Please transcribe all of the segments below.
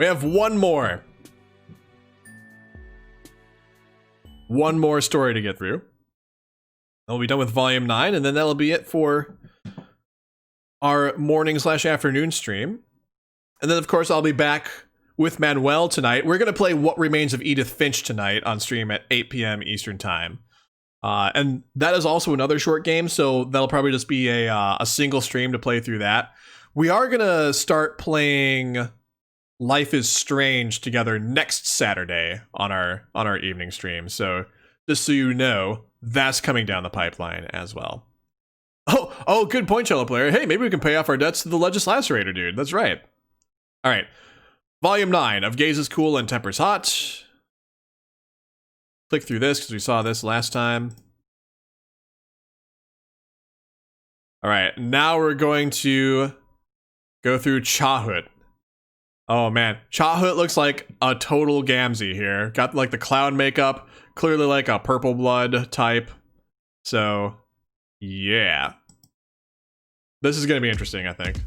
We have one more. One more story to get through. We'll be done with volume 9, and then that'll be it for our morning/afternoon stream. And then, of course, I'll be back with Manuel tonight. We're going to play What Remains of Edith Finch tonight on stream at 8 p.m. Eastern Time. And that is also another short game, so that'll probably just be a single stream to play through that. We are going to start playing Life is Strange together next Saturday on our evening stream. So just so you know, that's coming down the pipeline as well. Oh, good point, Cello Player. Hey, maybe we can pay off our debts to the Legislacerator, dude. That's right. All right. Volume 9 of Gaze is Cool and Temper's Hot. Click through this because we saw this last time. All right, now we're going to go through Chahut. Oh man, Chahut looks like a total Gamzee here. Got like the clown makeup, clearly like a purple blood type. So, yeah. This is gonna be interesting, I think.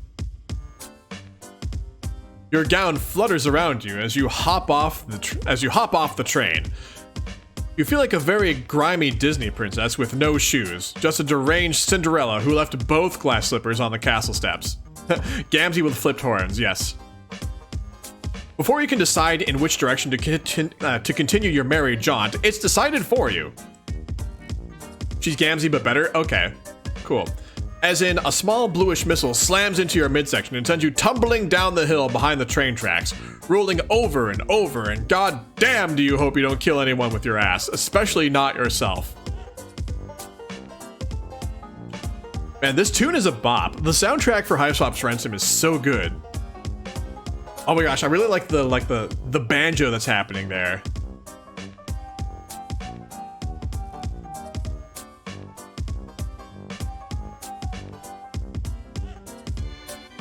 Your gown flutters around you as you hop off the train. You feel like a very grimy Disney princess with no shoes, just a deranged Cinderella who left both glass slippers on the castle steps. Gamzee with flipped horns, yes. Before you can decide in which direction to continue your merry jaunt, it's decided for you. She's Gamzee but better? Okay, cool. As in, a small bluish missile slams into your midsection and sends you tumbling down the hill behind the train tracks, rolling over and over, and goddamn do you hope you don't kill anyone with your ass, especially not yourself. Man, this tune is a bop. The soundtrack for Hiveswap Friendsim is so good. Oh my gosh, I really like the banjo that's happening there.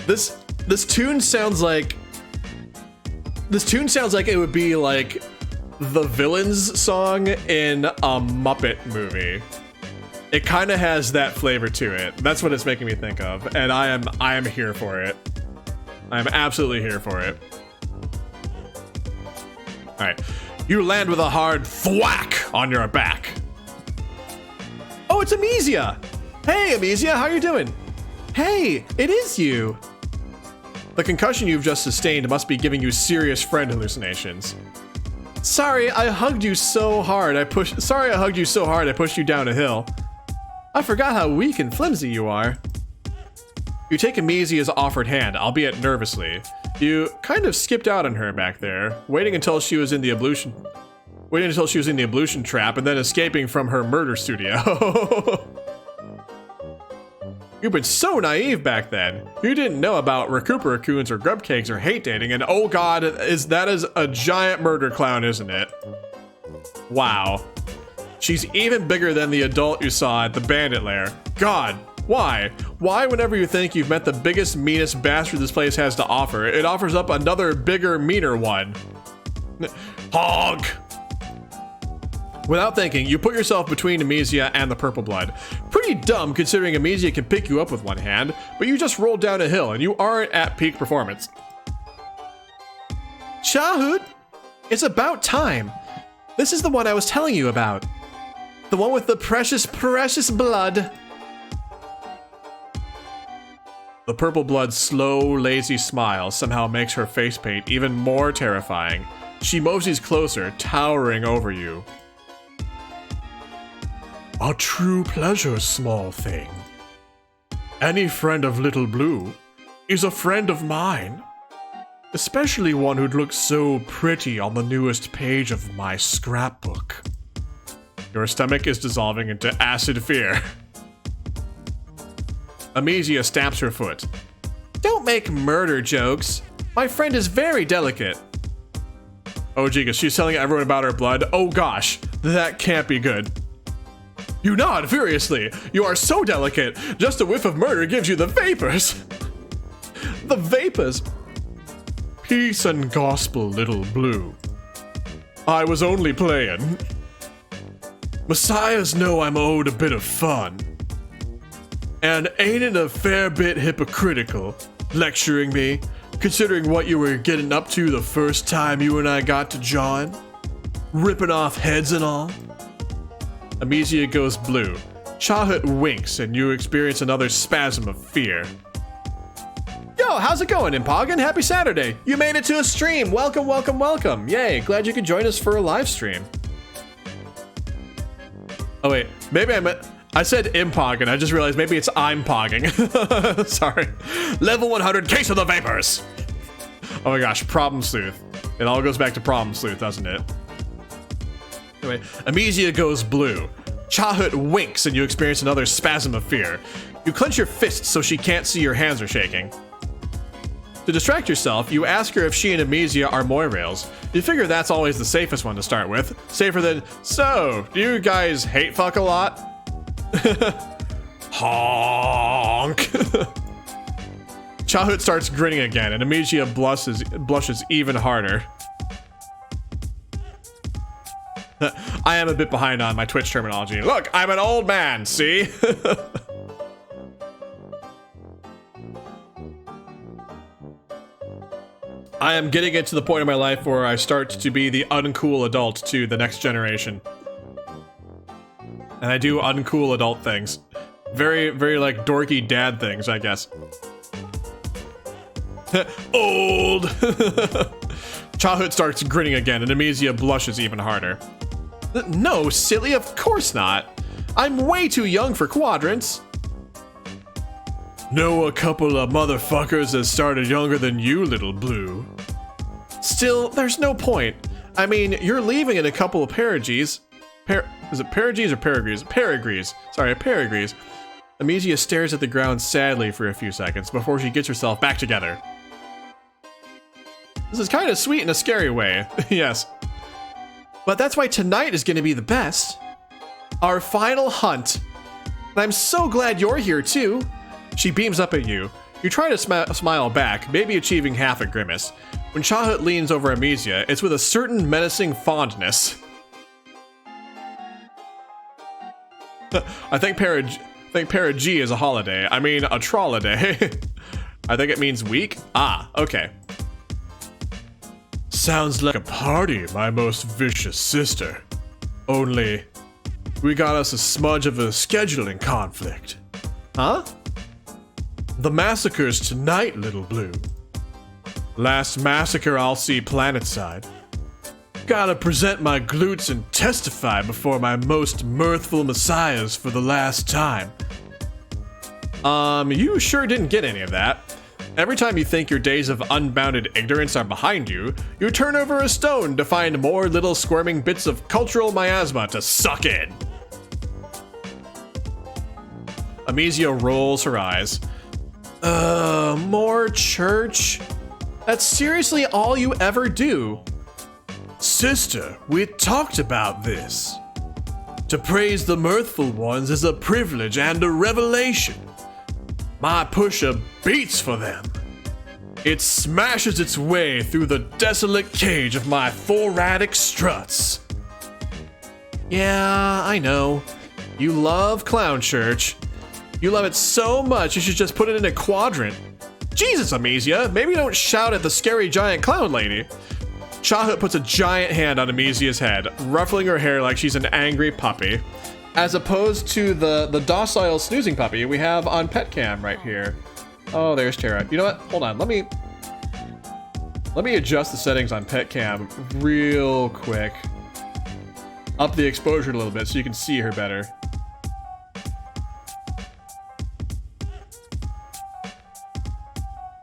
This tune sounds like it would be like the villain's song in a Muppet movie. It kind of has that flavor to it. That's what it's making me think of, and I am here for it. I'm absolutely here for it. All right, you land with a hard thwack on your back. Oh, it's Amnesia. Hey, Amnesia, how you doing? Hey, it is you. The concussion you've just sustained must be giving you serious friend hallucinations. Sorry, I hugged you so hard I pushed you down a hill. I forgot how weak and flimsy you are. You take Amnesia's offered hand, albeit nervously. You kind of skipped out on her back there, waiting until she was in the ablution trap and then escaping from her murder studio. You've been so naive back then. You didn't know about Recuperacoons or grub cakes or hate dating, and oh god, that is a giant murder clown, isn't it? Wow. She's even bigger than the adult you saw at the bandit lair. God, why? Why whenever you think you've met the biggest, meanest bastard this place has to offer, it offers up another bigger, meaner one? Hog! Without thinking, you put yourself between Amnesia and the purple blood. Pretty dumb considering Amnesia can pick you up with one hand, but you just rolled down a hill and you aren't at peak performance. Chahut! It's about time. This is the one I was telling you about. The one with the precious, precious blood. The purple blood's slow, lazy smile somehow makes her face paint even more terrifying. She moseys closer, towering over you. A true pleasure, small thing. Any friend of Little Blue is a friend of mine. Especially one who'd look so pretty on the newest page of my scrapbook. Your stomach is dissolving into acid fear. Amnesia stamps her foot. Don't make murder jokes. My friend is very delicate. Oh, Gigas, she's telling everyone about her blood. Oh gosh, that can't be good. You nod furiously. You are so delicate. Just a whiff of murder gives you the vapors. The vapors. Peace and gospel, Little Blue. I was only playing. Messiahs know I'm owed a bit of fun. And ain't it a fair bit hypocritical, lecturing me, considering what you were getting up to the first time you and I got to join. Ripping off heads and all. Amicia goes blue. Chahut winks and you experience another spasm of fear. Yo, how's it going, Impoggin? Happy Saturday. You made it to a stream. Welcome, welcome, welcome. Yay, glad you could join us for a live stream. Oh wait, maybe I said Impoggin. I just realized maybe it's I'm pogging. Sorry. Level 100, Case of the Vapors. Oh my gosh, Problem Sleuth. It all goes back to Problem Sleuth, doesn't it? Anyway, Amicia goes blue. Chahut winks and you experience another spasm of fear. You clench your fists so she can't see your hands are shaking. To distract yourself, you ask her if she and Amicia are Moirails. You figure that's always the safest one to start with. Safer than, so, do you guys hate fuck a lot? Honk. Chahut starts grinning again and Amicia blushes even harder. I am a bit behind on my Twitch terminology. Look, I'm an old man, see? I am getting it to the point in my life where I start to be the uncool adult to the next generation. And I do uncool adult things. Very, very like dorky dad things, I guess. Old! Chahut starts grinning again and Amicia blushes even harder. No, silly, of course not. I'm way too young for quadrants. Know a couple of motherfuckers that started younger than you, little blue. Still, there's no point. I mean, you're leaving in a couple of perigees. Is it perigees or perigrees? Perigrees. Sorry, perigrees. Amicia stares at the ground sadly for a few seconds before she gets herself back together. This is kind of sweet in a scary way. Yes. But that's why tonight is going to be the best. Our final hunt. And I'm so glad you're here too. She beams up at you. You try to smile back, maybe achieving half a grimace. When Chahut leans over Amicia, it's with a certain menacing fondness. I think Para-G is a holiday. I mean, a trolliday. I think it means week. Ah, okay. Sounds like a party, my most vicious sister. Only, we got us a smudge of a scheduling conflict. Huh? The massacre's tonight, little blue. Last massacre I'll see planetside. Gotta present my glutes and testify before my most mirthful messiahs for the last time. You sure didn't get any of that. Every time you think your days of unbounded ignorance are behind you, you turn over a stone to find more little squirming bits of cultural miasma to suck in. Amicia rolls her eyes. More church? That's seriously all you ever do? Sister, we talked about this. To praise the mirthful ones is a privilege and a revelation. My pusher beats for them. It smashes its way through the desolate cage of my thoracic struts. Yeah, I know. You love clown church. You love it so much you should just put it in a quadrant. Jesus, Amicia, maybe don't shout at the scary giant clown lady. Chahut puts a giant hand on Amicia's head, ruffling her hair like she's an angry puppy. As opposed to the docile snoozing puppy we have on pet cam right here. Oh, there's Tara. You know what? Hold on. Let me adjust the settings on pet cam real quick. Up the exposure a little bit so you can see her better.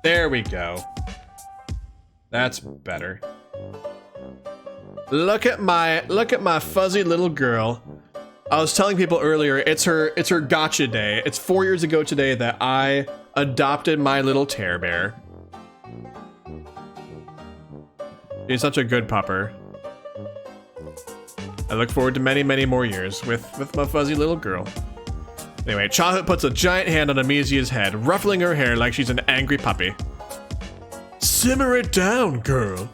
There we go. That's better. Look at my fuzzy little girl. I was telling people earlier, it's her gotcha day. It's 4 years ago today that I adopted my little tear bear. She's such a good pupper. I look forward to many, many more years with my fuzzy little girl. Anyway, Chahut puts a giant hand on Amicia's head, ruffling her hair like she's an angry puppy. Simmer it down, girl.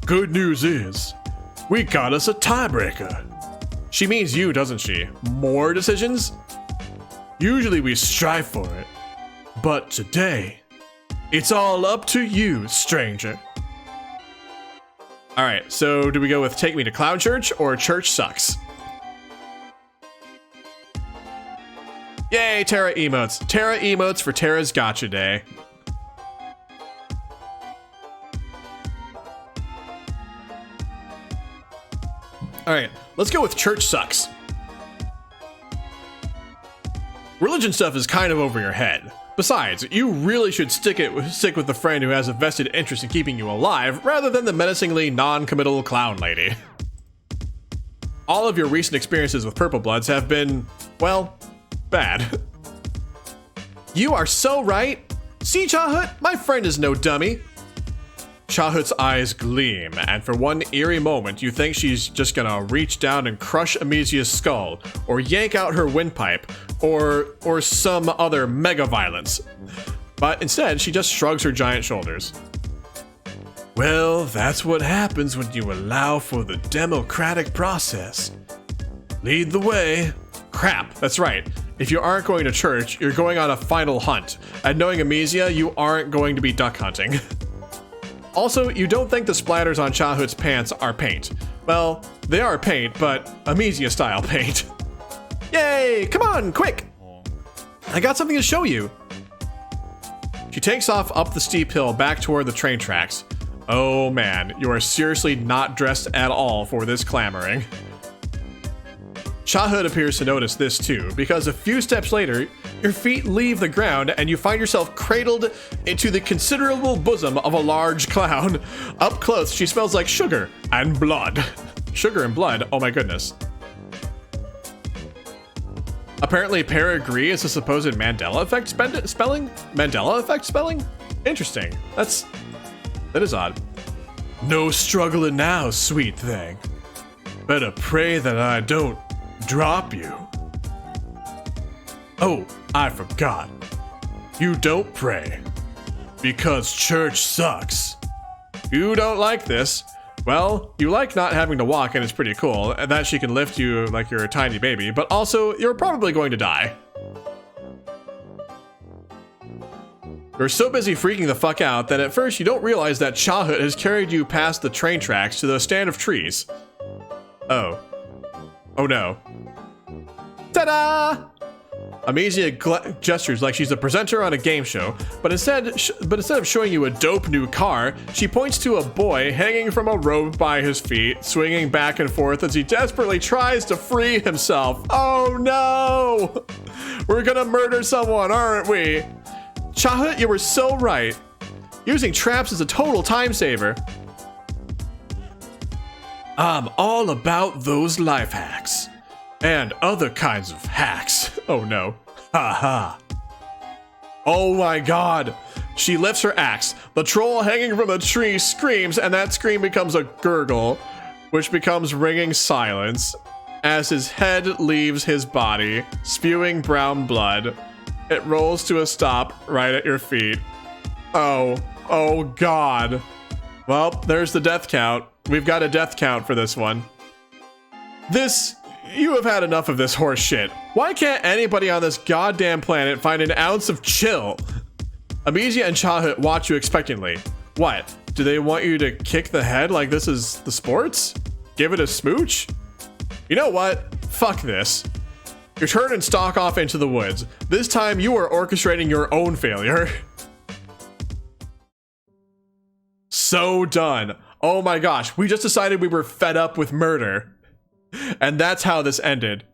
Good news is, we got us a tiebreaker. She means you, doesn't she? More decisions? Usually we strive for it, but today, It's all up to you, stranger. Alright, so do we go with Take Me to Clown Church or Church Sucks? Yay, Terra emotes. Terra emotes for Terra's Gotcha Day. Alright, let's go with Church Sucks. Religion stuff is kind of over your head. Besides, you really should stick with the friend who has a vested interest in keeping you alive, rather than the menacingly non-committal clown lady. All of your recent experiences with Purple Bloods have been, well, bad. You are so right. See, Chahut? My friend is no dummy. Chahut's eyes gleam, and for one eerie moment, you think she's just gonna reach down and crush Amesia's skull, or yank out her windpipe, or some other mega violence. But instead, she just shrugs her giant shoulders. Well, that's what happens when you allow for the democratic process. Lead the way. Crap, that's right. If you aren't going to church, you're going on a final hunt. And knowing Amesia, you aren't going to be duck hunting. Also, you don't think the splatters on Chahut's pants are paint. Well, they are paint, but Amesia-style paint. Yay! Come on, quick! I got something to show you. She takes off up the steep hill back toward the train tracks. Oh man, you are seriously not dressed at all for this clamoring. Chahut appears to notice this too, because a few steps later, your feet leave the ground and you find yourself cradled into the considerable bosom of a large clown. Up close, she smells like sugar and blood. Sugar and blood, oh my goodness. Apparently, Perigee is a supposed Mandela effect spelling? Mandela effect spelling? Interesting. That is odd. No struggling now, sweet thing. Better pray that I don't drop you. Oh, I forgot. You don't pray. Because church sucks. You don't like this. Well, you like not having to walk and it's pretty cool, and that she can lift you like you're a tiny baby, but also you're probably going to die. You're so busy freaking the fuck out that at first you don't realize that Chahut has carried you past the train tracks to the stand of trees. Oh. Oh no. Ta-da! Amesia gestures like she's a presenter on a game show, but instead of showing you a dope new car, she points to a boy hanging from a rope by his feet, swinging back and forth as he desperately tries to free himself. Oh no! We're gonna murder someone, aren't we? Chahut, you were so right. Using traps is a total time saver. I'm all about those life hacks. And other kinds of hacks. Oh no. Ha ha. Oh my god. She lifts her axe. The troll hanging from a tree screams, and that scream becomes a gurgle, which becomes ringing silence as his head leaves his body, spewing brown blood. It rolls to a stop right at your feet. Oh god. Well, there's the death count. We've got a death count for this one. You have had enough of this horse shit. Why can't anybody on this goddamn planet find an ounce of chill? Amesia and Chahut watch you expectantly. What? Do they want you to kick the head like this is the sports? Give it a smooch? You know what? Fuck this. You turn and stalk off into the woods. This time you are orchestrating your own failure. So done. Oh my gosh, we just decided we were fed up with murder. And that's how this ended.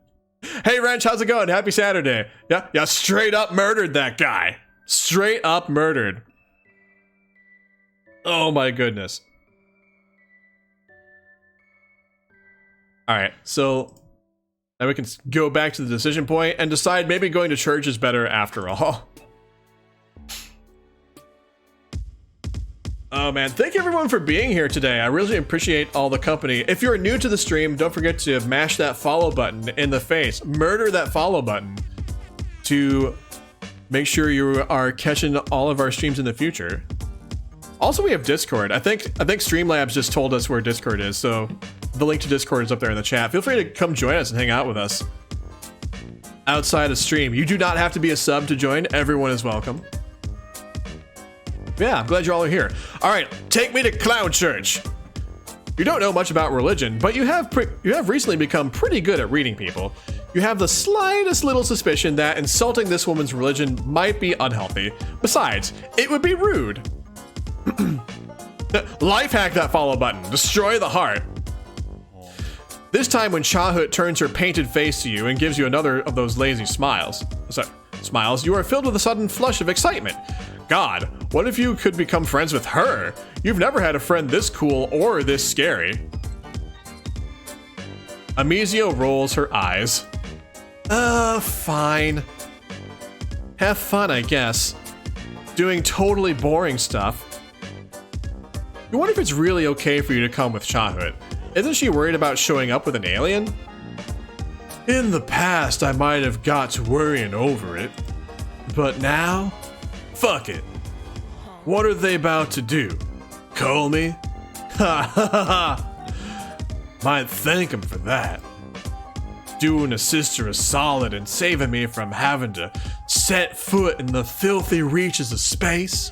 Hey Wrench, how's it going? Happy Saturday. Yeah, straight up murdered that guy. Straight up murdered. Oh my goodness. Alright, so now we can go back to the decision point and decide maybe going to church is better after all. Oh man, thank you everyone for being here today. I really appreciate all the company. If you're new to the stream, don't forget to mash that follow button in the face. Murder that follow button to make sure you are catching all of our streams in the future. Also, we have Discord. I think Streamlabs just told us where Discord is, so the link to Discord is up there in the chat. Feel free to come join us and hang out with us. Outside of stream, you do not have to be a sub to join. Everyone is welcome. Yeah, I'm glad you all are here. All right, take me to clown church. You don't know much about religion, but you have recently become pretty good at reading people. You have the slightest little suspicion that insulting this woman's religion might be unhealthy. Besides, it would be rude. Life hack that follow button. Destroy the heart. This time when Chahut turns her painted face to you and gives you another of those lazy smiles. You are filled with a sudden flush of excitement. God, what if you could become friends with her? You've never had a friend this cool or this scary. Amizio rolls her eyes. Fine. Have fun, I guess. Doing totally boring stuff. You wonder if it's really okay for you to come with Chahut. Isn't she worried about showing up with an alien? In the past, I might have got to worrying over it. But now, fuck it. What are they about to do? Call me? Ha ha ha! Might thank them for that. Doing a sister a solid and saving me from having to set foot in the filthy reaches of space,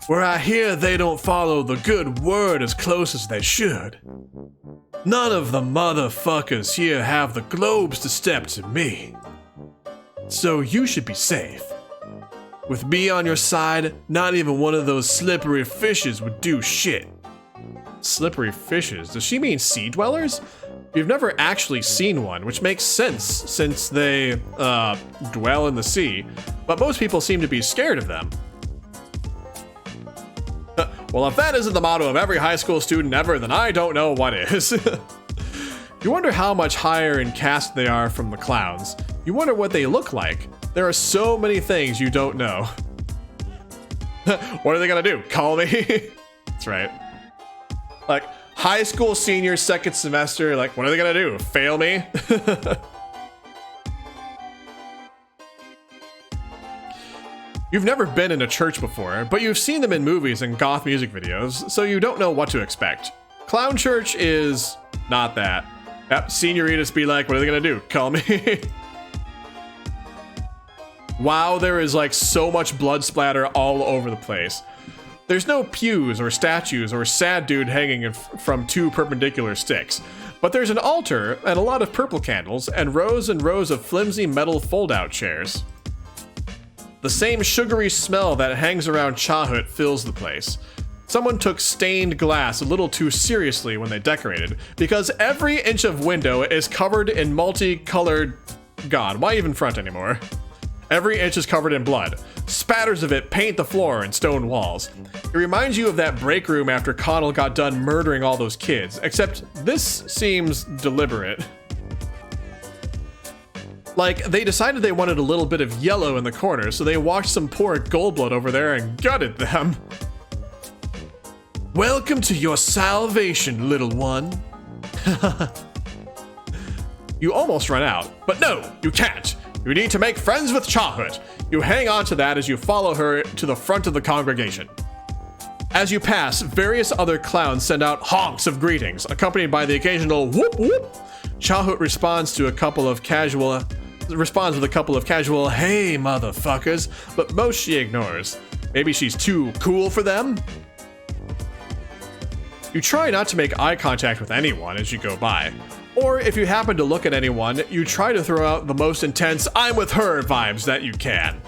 where I hear they don't follow the good word as close as they should. None of the motherfuckers here have the globes to step to me. So you should be safe. With me on your side, not even one of those slippery fishes would do shit. Slippery fishes? Does she mean sea dwellers? You've never actually seen one, which makes sense since they, dwell in the sea, but most people seem to be scared of them. Well, if that isn't the motto of every high school student ever, then I don't know what is. You wonder how much higher in caste they are from the clowns. You wonder what they look like. There are so many things you don't know. What are they gonna do? Call me? That's right. Like, high school senior, second semester, like, what are they gonna do? Fail me? You've never been in a church before, but you've seen them in movies and goth music videos, so you don't know what to expect. Clown church is not that. Yep, senioritas be like, what are they gonna do? Call me? Wow, there is like so much blood splatter all over the place. There's no pews or statues or sad dude hanging from two perpendicular sticks, but there's an altar and a lot of purple candles and rows of flimsy metal fold-out chairs. The same sugary smell that hangs around Chahut fills the place. Someone took stained glass a little too seriously when they decorated, because every inch of window is covered in multicolored... God, why even front anymore? Every inch is covered in blood. Spatters of it paint the floor and stone walls. It reminds you of that break room after Connell got done murdering all those kids, except this seems deliberate. Like, they decided they wanted a little bit of yellow in the corner, so they walked some poor Goldblood over there and gutted them. Welcome to your salvation, little one. You almost run out, but no, you can't. You need to make friends with Chahut. You hang on to that as you follow her to the front of the congregation. As you pass, various other clowns send out honks of greetings, accompanied by the occasional whoop whoop. Chahut responds with a couple of casual, hey motherfuckers, but most she ignores. Maybe she's too cool for them? You try not to make eye contact with anyone as you go by. Or if you happen to look at anyone, you try to throw out the most intense I'm with her vibes that you can.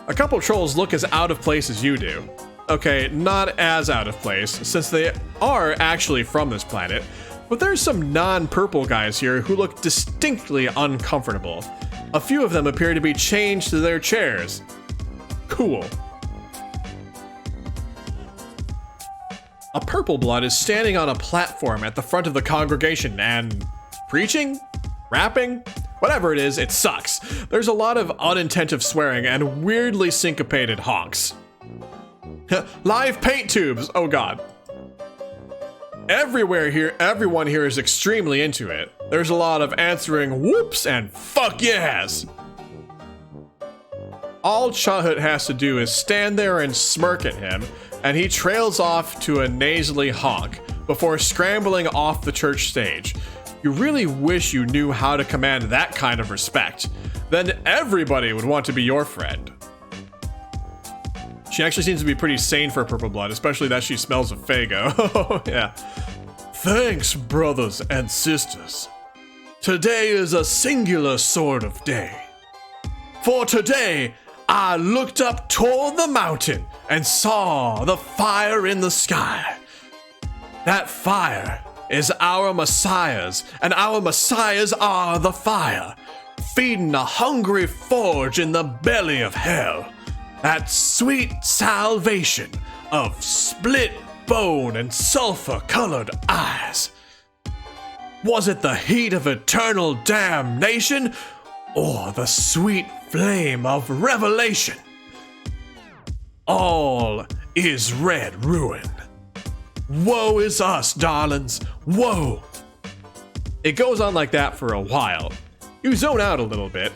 A couple trolls look as out of place as you do. Okay, not as out of place, since they are actually from this planet, but there's some non-purple guys here who look distinctly uncomfortable. A few of them appear to be chained to their chairs. Cool. A purple blood is standing on a platform at the front of the congregation and preaching? Rapping? Whatever it is, it sucks. There's a lot of unintentive swearing and weirdly syncopated honks. Live paint tubes! Oh god. Everyone here is extremely into it. There's a lot of answering whoops and fuck yes! All Chahut has to do is stand there and smirk at him, and he trails off to a nasally honk before scrambling off the church stage. You really wish you knew how to command that kind of respect. Then everybody would want to be your friend. She actually seems to be pretty sane for purple blood, especially that she smells of Fago. Yeah. Thanks, brothers and sisters. Today is a singular sort of day. For today, I looked up toward the mountain and saw the fire in the sky. That fire is our messiahs, and our messiahs are the fire, feeding a hungry forge in the belly of hell. That sweet salvation of split bone and sulfur-colored eyes. Was it the heat of eternal damnation, or the sweet flame of revelation? All is red ruin. Woe is us, darlings, woe. It goes on like that for a while. You zone out a little bit.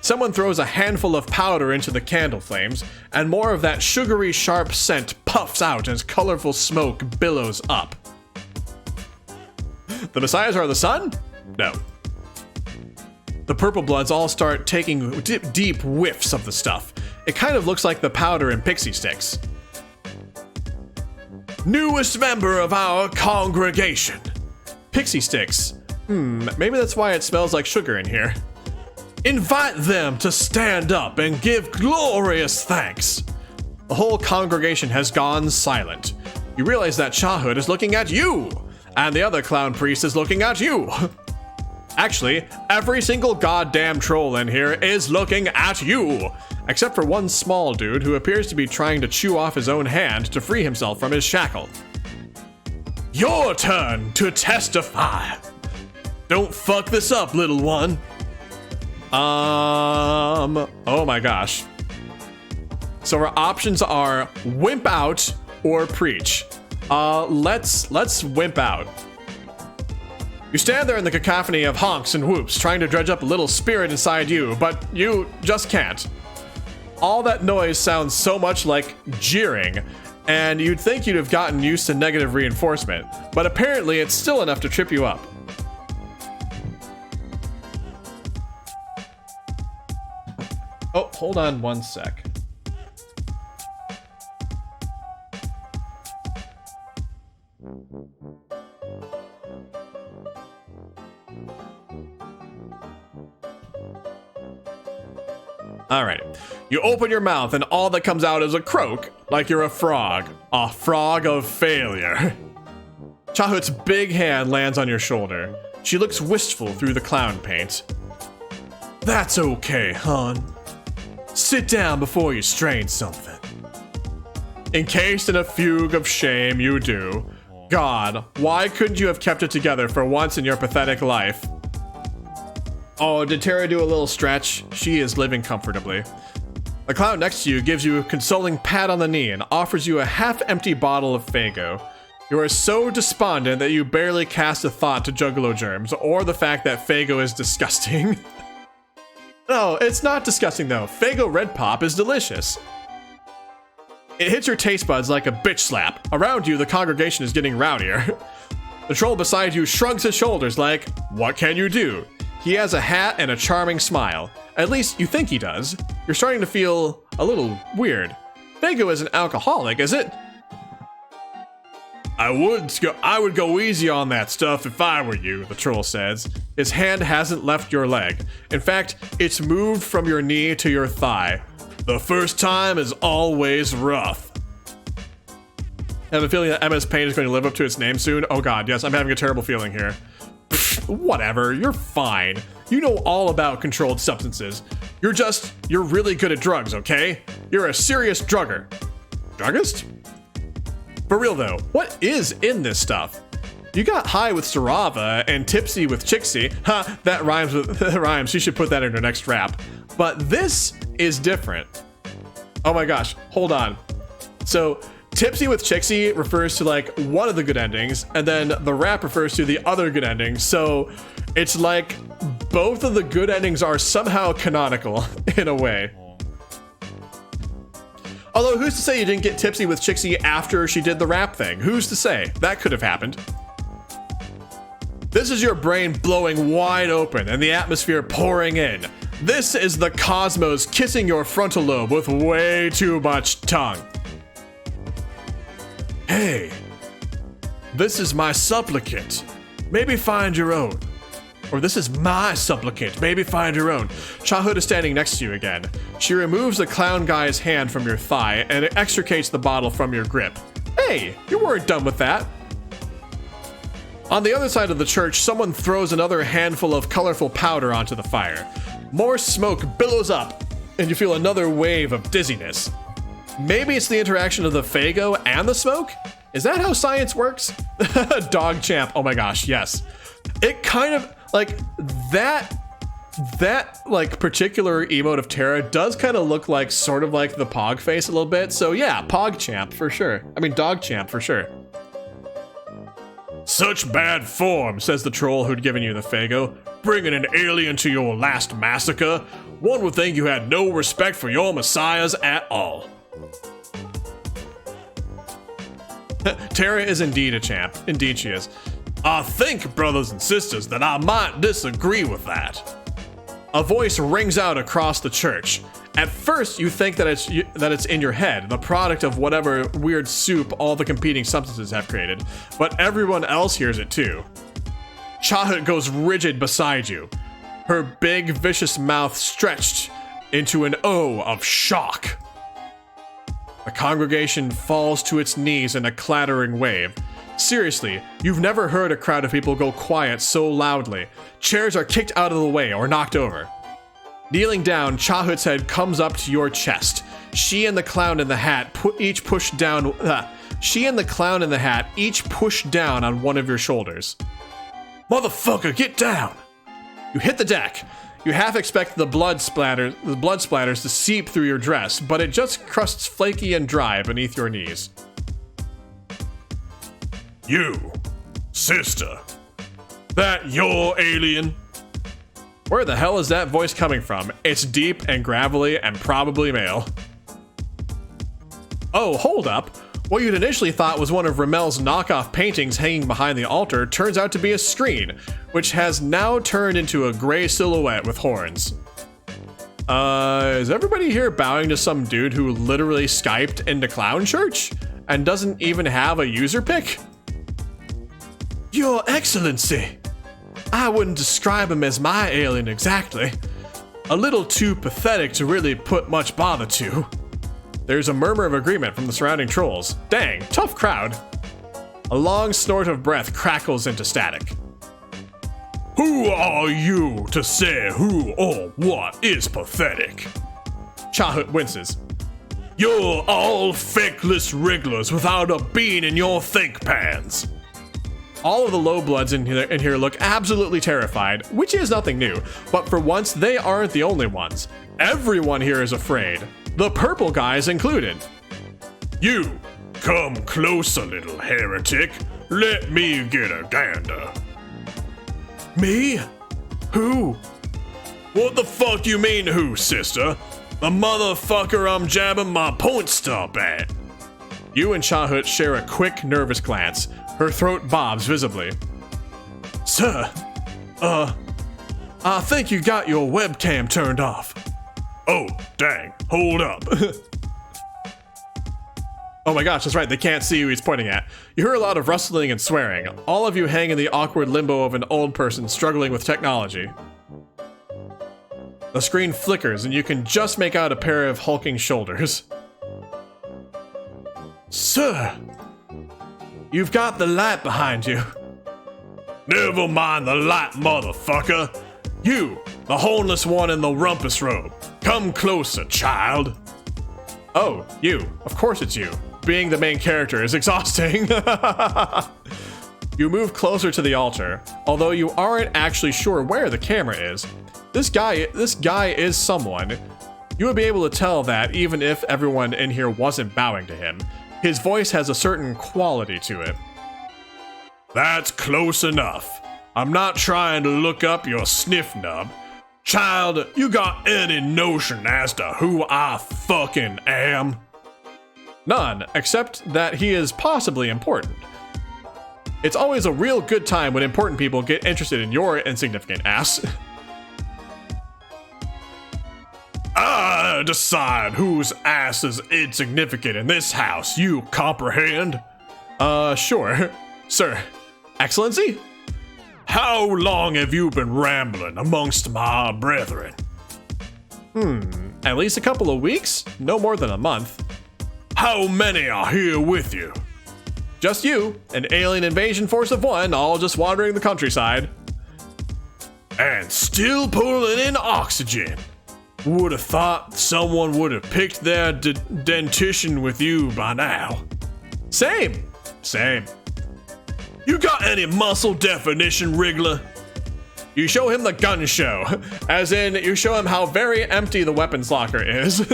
Someone throws a handful of powder into the candle flames, and more of that sugary sharp scent puffs out as colorful smoke billows up. The messiahs are the sun? No. The purple bloods all start taking deep whiffs of the stuff. It kind of looks like the powder in pixie sticks. Newest member of our congregation. Pixie sticks. Maybe that's why it smells like sugar in here. Invite them to stand up and give glorious thanks. The whole congregation has gone silent. You realize that Chahut is looking at you, and the other clown priest is looking at you. Actually, every single goddamn troll in here is looking at you, except for one small dude who appears to be trying to chew off his own hand to free himself from his shackle. Your turn to testify. Don't fuck this up, little one. Oh my gosh. So our options are wimp out or preach. Let's wimp out. You stand there in the cacophony of honks and whoops, trying to dredge up a little spirit inside you, but you just can't. All that noise sounds so much like jeering, and you'd think you'd have gotten used to negative reinforcement, but apparently it's still enough to trip you up. Oh, hold on one sec. All right. You open your mouth and all that comes out is a croak, like you're a frog. A frog of failure. Chahut's big hand lands on your shoulder. She looks wistful through the clown paint. That's okay, hon. Sit down before you strain something. Encased in a fugue of shame, you do. God, why couldn't you have kept it together for once in your pathetic life? Oh, did Tara do a little stretch? She is living comfortably. The clown next to you gives you a consoling pat on the knee and offers you a half-empty bottle of Fago. You are so despondent that you barely cast a thought to Juggalo germs or the fact that Fago is disgusting. No, it's not disgusting though. Fago Red Pop is delicious. It hits your taste buds like a bitch slap. Around you, the congregation is getting rowdier. The troll beside you shrugs his shoulders like, what can you do? He has a hat and a charming smile. At least you think he does. You're starting to feel a little weird. Fago isn't alcoholic, is it? I would go easy on that stuff if I were you, the troll says. His hand hasn't left your leg. In fact, it's moved from your knee to your thigh. The first time is always rough. I have a feeling that MS Paint is going to live up to its name soon. Oh god, yes, I'm having a terrible feeling here. Pfft, whatever, you're fine. You know all about controlled substances. You're really good at drugs, okay? You're a serious drugger. Druggist? For real though, what is in this stuff? You got high with Sarava and tipsy with Chixie. Ha, that rhymes with that rhymes. You should put that in your next rap. But this is different. Oh my gosh, hold on. So tipsy with Chixie refers to like one of the good endings, and then the rap refers to the other good ending. So it's like both of the good endings are somehow canonical in a way. Although, who's to say you didn't get tipsy with Chixie after she did the rap thing? Who's to say? That could have happened. This is your brain blowing wide open and the atmosphere pouring in. This is the cosmos kissing your frontal lobe with way too much tongue. Hey, this is my supplicant. Maybe find your own. Or this is my supplicant. Maybe find your own. Chahut is standing next to you again. She removes the clown guy's hand from your thigh and extricates the bottle from your grip. Hey, you weren't done with that. On the other side of the church, someone throws another handful of colorful powder onto the fire. More smoke billows up, and you feel another wave of dizziness. Maybe it's the interaction of the Faygo and the smoke? Is that how science works? Dog champ, oh my gosh, yes. It kind of, like, that like particular emote of Terra does kind of look like sort of like the Pog face a little bit. So yeah, Pog champ for sure. I mean, dog champ for sure. Such bad form, says the troll who'd given you the Faygo. Bringing an alien to your last massacre. One would think you had no respect for your messiahs at all. Terra is indeed a champ. Indeed she is. I think, brothers and sisters, that I might disagree with that. A voice rings out across the church. At first, you think that it's in your head, the product of whatever weird soup all the competing substances have created, but everyone else hears it too. Chahut goes rigid beside you, her big, vicious mouth stretched into an O of shock. The congregation falls to its knees in a clattering wave. Seriously, you've never heard a crowd of people go quiet so loudly. Chairs are kicked out of the way or knocked over. Kneeling down, Chahut's head comes up to your chest. She and the clown in the hat each push down on one of your shoulders. Motherfucker, get down! You hit the deck. You half expect the blood splatters to seep through your dress, but it just crusts flaky and dry beneath your knees. You, sister, that your alien? Where the hell is that voice coming from? It's deep and gravelly and probably male. Oh, hold up. What you'd initially thought was one of Ramel's knockoff paintings hanging behind the altar turns out to be a screen, which has now turned into a gray silhouette with horns. Is everybody here bowing to some dude who literally Skyped into Clown Church and doesn't even have a user pic? Your Excellency, I wouldn't describe him as my alien exactly. A little too pathetic to really put much bother to. There's a murmur of agreement from the surrounding trolls. Dang, tough crowd. A long snort of breath crackles into static. Who are you to say who or what is pathetic? Chahut winces. You're all fakeless wrigglers without a bean in your think pans. All of the low bloods in here look absolutely terrified, which is nothing new, but for once they aren't the only ones. Everyone here is afraid, the purple guys included. You, come closer, little heretic. Let me get a gander. Me? Who? What the fuck you mean who, sister? The motherfucker I'm jabbing my point stop at. You and Chahut share a quick, nervous glance. Her throat bobs visibly. Sir, I think you got your webcam turned off. Oh, dang, hold up. Oh my gosh, that's right, they can't see who he's pointing at. You hear a lot of rustling and swearing. All of you hang in the awkward limbo of an old person struggling with technology. The screen flickers and you can just make out a pair of hulking shoulders. Sir, you've got the light behind you. Never mind the light, motherfucker. You, the hornless one in the rumpus robe. Come closer, child. Oh, you. Of course it's you. Being the main character is exhausting. You move closer to the altar, although you aren't actually sure where the camera is. This guy is someone. You would be able to tell that even if everyone in here wasn't bowing to him. His voice has a certain quality to it. That's close enough. I'm not trying to look up your sniff nub. Child, you got any notion as to who I fucking am? None, except that he is possibly important. It's always a real good time when important people get interested in your insignificant ass. I decide whose ass is insignificant in this house, you comprehend? Sure. Sir. Excellency? How long have you been rambling amongst my brethren? At least a couple of weeks? No more than a month. How many are here with you? Just you, an alien invasion force of one, all just wandering the countryside. And still pulling in oxygen. Would have thought someone would have picked their dentition with you by now. Same. You got any muscle definition, Wriggler? You show him the gun show, as in you show him how very empty the weapons locker is.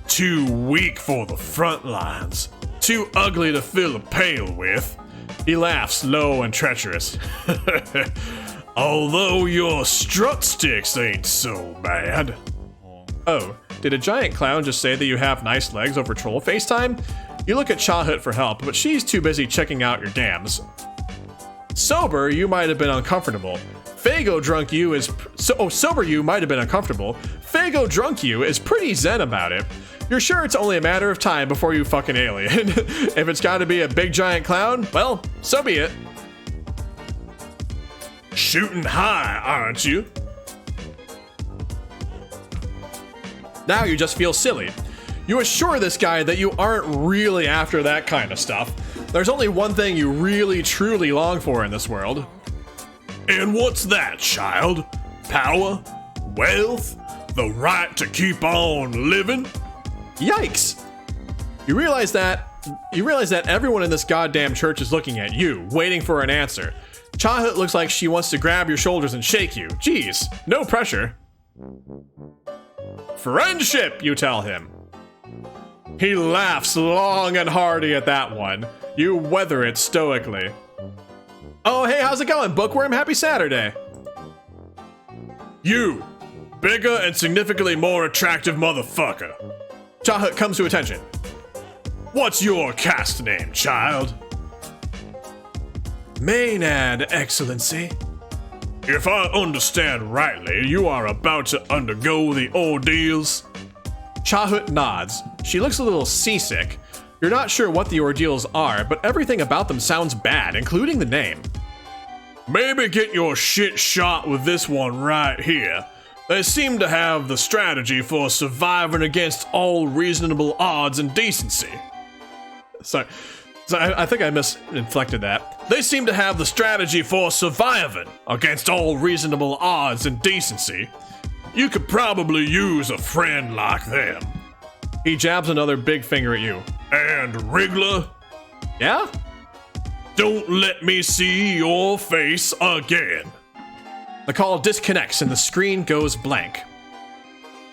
Too weak for the front lines. Too ugly to fill a pail with. He laughs, low and treacherous. Although your strut sticks ain't so bad. Oh, did a giant clown just say that you have nice legs over troll FaceTime? You look at Chahut for help, but she's too busy checking out your dams. Sober, you might have been uncomfortable. Fago drunk you is sober you might have been uncomfortable. Fago drunk you is pretty zen about it. You're sure it's only a matter of time before you fuck an alien. If it's gotta be a big giant clown, well, so be it. Shooting high, aren't you? Now you just feel silly. You assure this guy that you aren't really after that kind of stuff. There's only one thing you really truly long for in this world. And what's that, child? Power? Wealth? The right to keep on living? Yikes! You realize that everyone in this goddamn church is looking at you, waiting for an answer. Chahut looks like she wants to grab your shoulders and shake you. Jeez, no pressure. Friendship, you tell him. He laughs long and hearty at that one. You weather it stoically. Oh, hey, how's it going, Bookworm? Happy Saturday. You, bigger and significantly more attractive motherfucker. Chahut comes to attention. What's your caste name, child? Maynard, Excellency. If I understand rightly, you are about to undergo the ordeals. Chahut nods. She looks a little seasick. You're not sure what the ordeals are, but everything about them sounds bad, including the name. Maybe get your shit shot with this one right here. They seem to have the strategy for surviving against all reasonable odds and decency. Sorry, I think I misinflected that. They seem to have the strategy for surviving against all reasonable odds and decency. You could probably use a friend like them. He jabs another big finger at you. And Wriggler? Yeah? Don't let me see your face again. The call disconnects and the screen goes blank.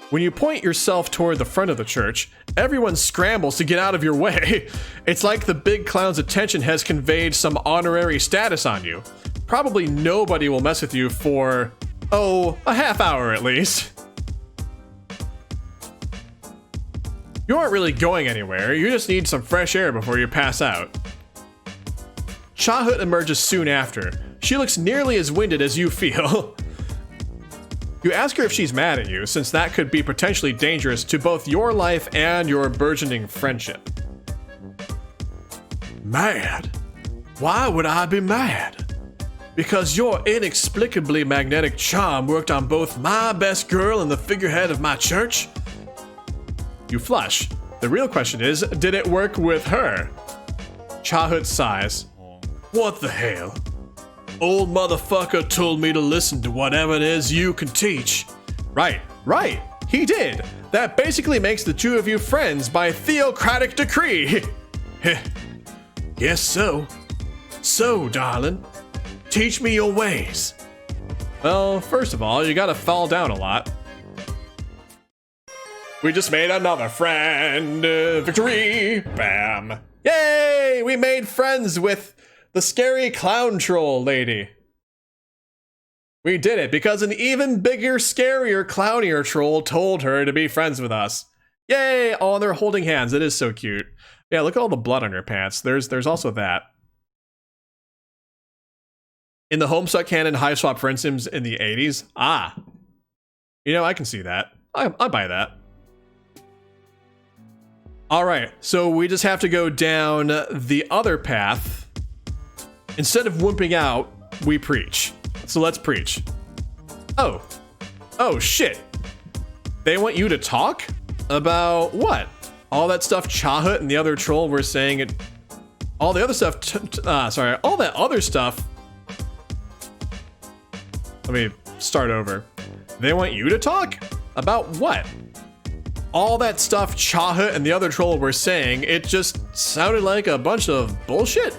When you point yourself toward the front of the church, everyone scrambles to get out of your way. It's like the big clown's attention has conveyed some honorary status on you. Probably nobody will mess with you for, a half hour at least. You aren't really going anywhere, you just need some fresh air before you pass out. Chahut emerges soon after. She looks nearly as winded as you feel. You ask her if she's mad at you, since that could be potentially dangerous to both your life and your burgeoning friendship. Mad? Why would I be mad? Because your inexplicably magnetic charm worked on both my best girl and the figurehead of my church? You flush. The real question is, did it work with her? Chahut sighs. What the hell? Old motherfucker told me to listen to whatever it is you can teach. Right. He did. That basically makes the two of you friends by theocratic decree. Guess so. So, darling, teach me your ways. Well, first of all, you gotta fall down a lot. We just made another friend. Victory! Bam. Yay! We made friends with the scary clown troll lady. We did it because an even bigger, scarier, clownier troll told her to be friends with us. Yay! Oh, and they're holding hands. It is so cute. Yeah, look at all the blood on her pants. There's also that. In the Homestuck canon, Hiveswap Friendsims in the 80s. Ah. You know, I can see that. I buy that. All right, so we just have to go down the other path. Instead of wimping out, we preach. So let's preach. Oh shit. They want you to talk about what? All that stuff Chahut and the other troll were saying it. All the other stuff, all that other stuff. Let me start over. They want you to talk about what? All that stuff Chahut and the other troll were saying, it just sounded like a bunch of bullshit.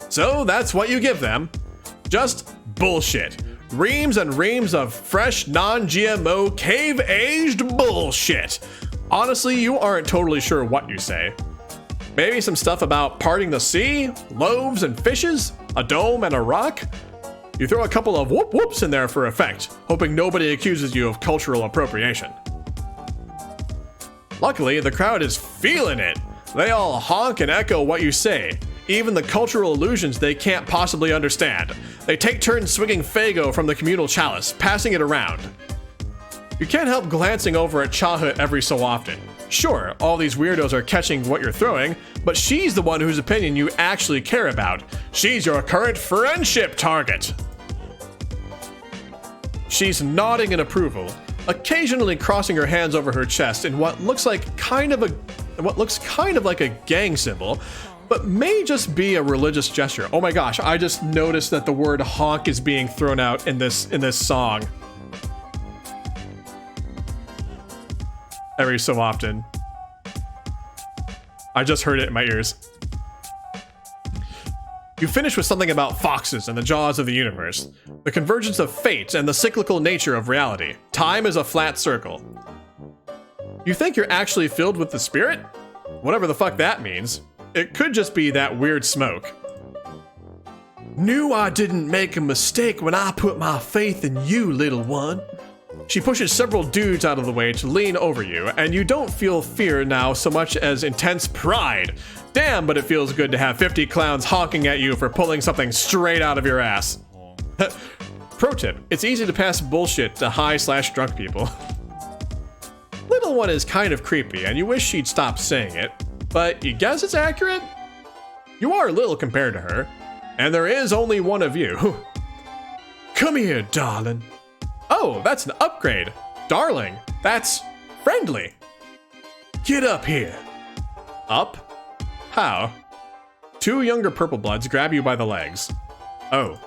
So that's what you give them. Just bullshit. Reams and reams of fresh, non-GMO, cave-aged bullshit. Honestly, you aren't totally sure what you say. Maybe some stuff about parting the sea, loaves and fishes, a dome and a rock. You throw a couple of whoop whoops in there for effect, hoping nobody accuses you of cultural appropriation. Luckily, the crowd is feeling it. They all honk and echo what you say, even the cultural allusions they can't possibly understand. They take turns swinging Fago from the communal chalice, passing it around. You can't help glancing over at Chahut every so often. Sure, all these weirdos are catching what you're throwing, but she's the one whose opinion you actually care about. She's your current friendship target. She's nodding in approval, occasionally crossing her hands over her chest in what looks kind of like a gang symbol, but may just be a religious gesture. Oh my gosh, I just noticed that the word honk is being thrown out in this song. Every so often. I just heard it in my ears. You finish with something about foxes and the jaws of the universe, the convergence of fate and the cyclical nature of reality. Time is a flat circle. You think you're actually filled with the spirit? Whatever the fuck that means. It could just be that weird smoke. Knew I didn't make a mistake when I put my faith in you, little one. She pushes several dudes out of the way to lean over you, and you don't feel fear now so much as intense pride. Damn, but it feels good to have 50 clowns honking at you for pulling something straight out of your ass. Pro tip, it's easy to pass bullshit to high/drunk people. Little one is kind of creepy, and you wish she'd stop saying it, but you guess it's accurate? You are little compared to her, and there is only one of you. Come here, darling. Oh, that's an upgrade. Darling, that's friendly. Get up here. Up? How? Two younger purple bloods grab you by the legs. Oh.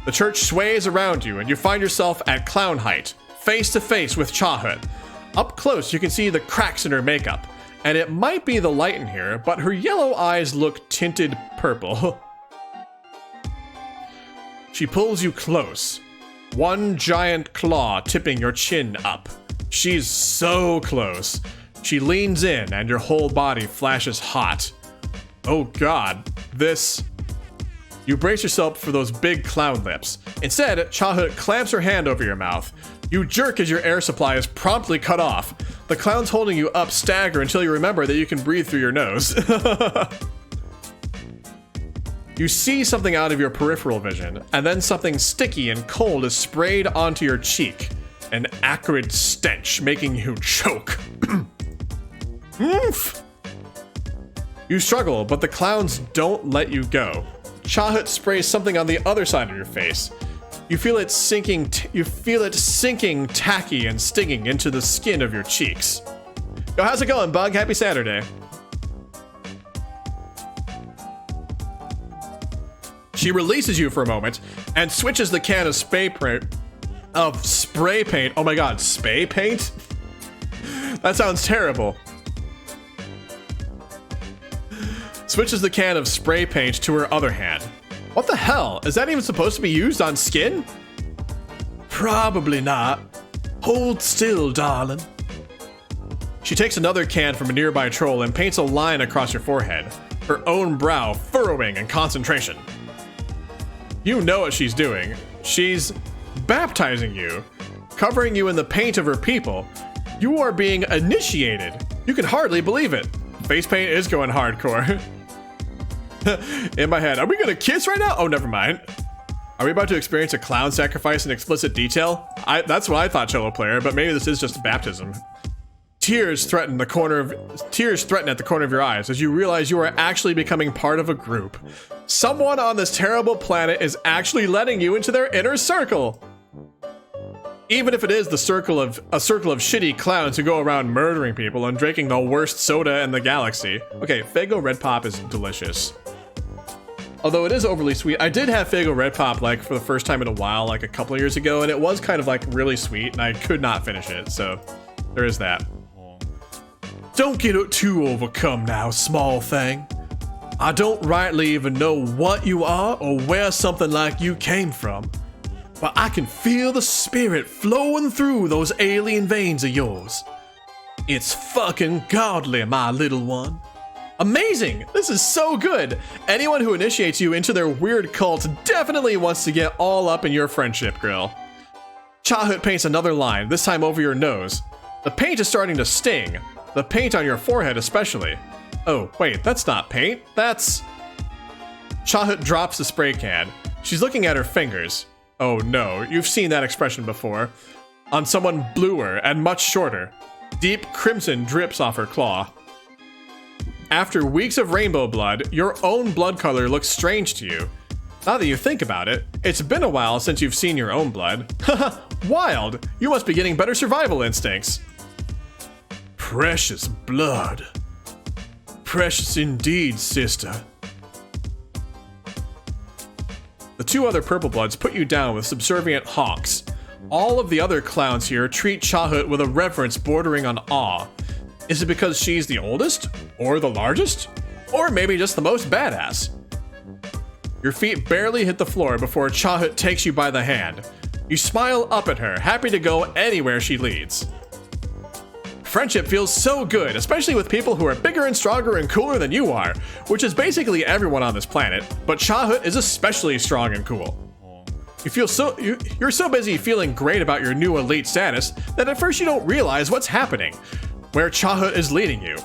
The church sways around you and you find yourself at clown height, face to face with Chahut. Up close you can see the cracks in her makeup, and it might be the light in here, but her yellow eyes look tinted purple. She pulls you close. One giant claw tipping your chin up. She's so close. She leans in and your whole body flashes hot. Oh god, this... You brace yourself for those big clown lips. Instead, Chahut clamps her hand over your mouth. You jerk as your air supply is promptly cut off. The clowns holding you up stagger until you remember that you can breathe through your nose. You see something out of your peripheral vision, and then something sticky and cold is sprayed onto your cheek. An acrid stench making you choke. You struggle, but the clowns don't let you go. Chahut sprays something on the other side of your face. You feel it sinking tacky and stinging into the skin of your cheeks. Yo, how's it going, Bug? Happy Saturday. She releases you for a moment and switches the can of spray paint. Oh my god, spray paint? That sounds terrible. Switches the can of spray paint to her other hand. What the hell? Is that even supposed to be used on skin? Probably not. Hold still, darling. She takes another can from a nearby troll and paints a line across your forehead, her own brow furrowing in concentration. You know what she's doing. She's baptizing you, covering you in the paint of her people. You are being initiated. You can hardly believe it. Face paint is going hardcore. In my head, are we gonna kiss right now? Oh, never mind. Are we about to experience a clown sacrifice in explicit detail? That's what I thought, Cello Player, but maybe this is just a baptism. Tears threaten at the corner of your eyes as you realize you are actually becoming part of a group. Someone on this terrible planet is actually letting you into their inner circle. Even if it is a circle of shitty clowns who go around murdering people and drinking the worst soda in the galaxy. Okay, Faygo Red Pop is delicious. Although it is overly sweet. I did have Faygo Red Pop like for the first time in a while, like a couple of years ago, and it was kind of like really sweet, and I could not finish it, so there is that. Don't get too overcome now, small thing. I don't rightly even know what you are or where something like you came from, but I can feel the spirit flowing through those alien veins of yours. It's fucking godly, my little one. Amazing! This is so good! Anyone who initiates you into their weird cult definitely wants to get all up in your friendship grill. Chahut paints another line, this time over your nose. The paint is starting to sting. The paint on your forehead especially. Oh, wait, that's not paint, that's... Chahut drops the spray can. She's looking at her fingers. Oh no, you've seen that expression before. On someone bluer and much shorter. Deep crimson drips off her claw. After weeks of rainbow blood, your own blood color looks strange to you. Now that you think about it, it's been a while since you've seen your own blood. Haha, wild! You must be getting better survival instincts. Precious blood. Precious indeed, sister. The two other purple bloods put you down with subservient hawks. All of the other clowns here treat Chahut with a reverence bordering on awe. Is it because she's the oldest? Or the largest? Or maybe just the most badass? Your feet barely hit the floor before Chahut takes you by the hand. You smile up at her, happy to go anywhere she leads. Friendship feels so good, especially with people who are bigger and stronger and cooler than you are, which is basically everyone on this planet, but Chahut is especially strong and cool. You're so busy feeling great about your new elite status that at first you don't realize what's happening, where Chahut is leading you.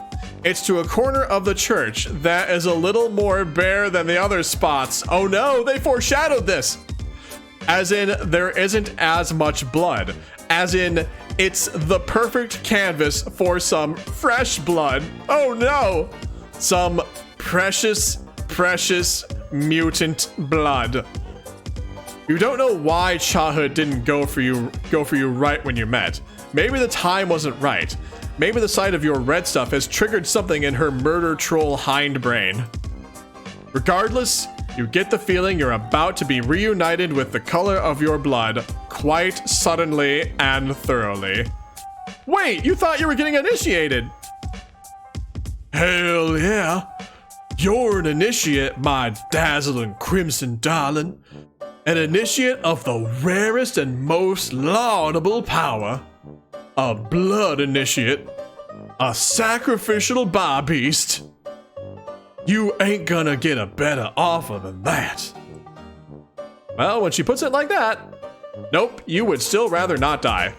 It's to a corner of the church that is a little more bare than the other spots. Oh no, they foreshadowed this! As in, there isn't as much blood. As in, it's the perfect canvas for some fresh blood. Oh no! Some precious, precious mutant blood. You don't know why Chahut didn't go for you right when you met. Maybe the time wasn't right. Maybe the sight of your red stuff has triggered something in her murder troll hindbrain. Regardless, you get the feeling you're about to be reunited with the color of your blood quite suddenly and thoroughly. Wait, you thought you were getting initiated? Hell yeah. You're an initiate, my dazzling crimson darling. An initiate of the rarest and most laudable power. A blood initiate. A sacrificial bar beast. You ain't gonna get a better offer than that. Well, when she puts it like that, nope, you would still rather not die.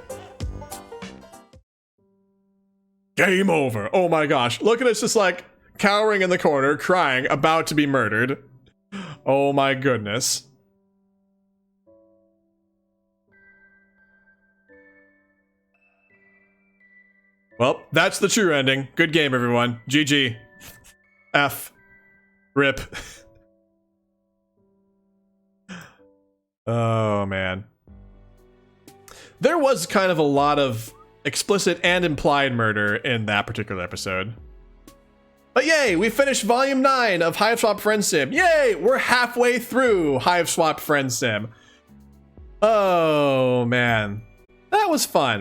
Game over. Oh my gosh. Look at us just like cowering in the corner, crying, about to be murdered. Oh my goodness. Well, that's the true ending. Good game, everyone. GG. F. RIP. Oh, man. There was kind of a lot of explicit and implied murder in that particular episode. But yay, we finished Volume 9 of Hiveswap Friendsim. Yay, we're halfway through Hiveswap Friendsim. Oh, man. That was fun.